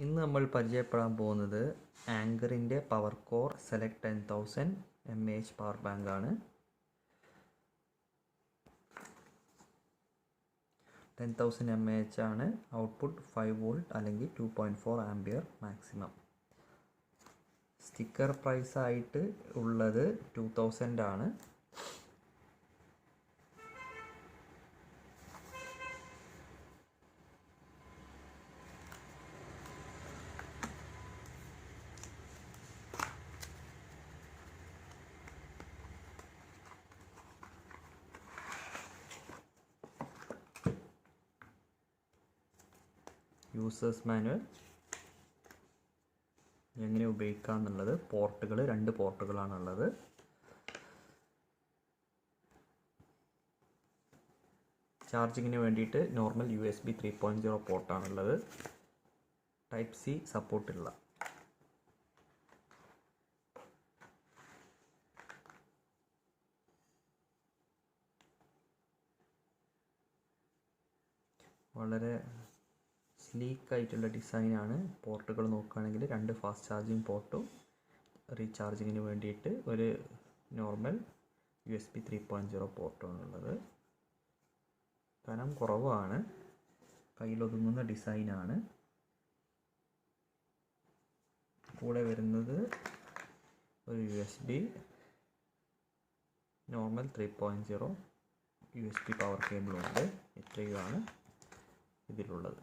ഇന്ന് നമ്മൾ പരിചയപ്പെടാൻ പോകുന്നത് ആങ്കറിൻ്റെ പവർകോർ സെലക്ട് 10,000 mAh പവർ ബാങ്ക് ആണ്. 10,000 mAh ആണ്. ഔട്ട്പുട്ട് 5 വോൾട്ട് അല്ലെങ്കിൽ 2.4 ആംപിയർ മാക്സിമം. സ്റ്റിക്കർ പ്രൈസ് ആയിട്ട് ഉള്ളത് 2000 ആണ്. യൂസേഴ്സ് മാനുവൽ, എങ്ങനെ ഉപയോഗിക്കാം എന്നുള്ളത്. പോർട്ടുകൾ 2 പോർട്ടുകളാണുള്ളത്. ചാർജിങ്ങിന് വേണ്ടിയിട്ട് നോർമൽ USB 3.0 പോർട്ടാണുള്ളത്. ടൈപ്പ് C സപ്പോർട്ടില്ല. വളരെ സ്ലീക്ക് ആയിട്ടുള്ള ഡിസൈനാണ്. പോർട്ടുകൾ നോക്കുകയാണെങ്കിൽ 2 ഫാസ്റ്റ് ചാർജിങ് പോർട്ടും റീചാർജിങ്ങിന് വേണ്ടിയിട്ട് ഒരു നോർമൽ USB 3.0 പോർട്ടുമാണുള്ളത്. കനം കുറവാണ്, കയ്യിലൊതുങ്ങുന്ന ഡിസൈനാണ്. കൂടെ വരുന്നത് ഒരു USB നോർമൽ 3.0 USB പവർ കേബിളുണ്ട്. ഇത്രയുമാണ് ഇതിലുള്ളത്.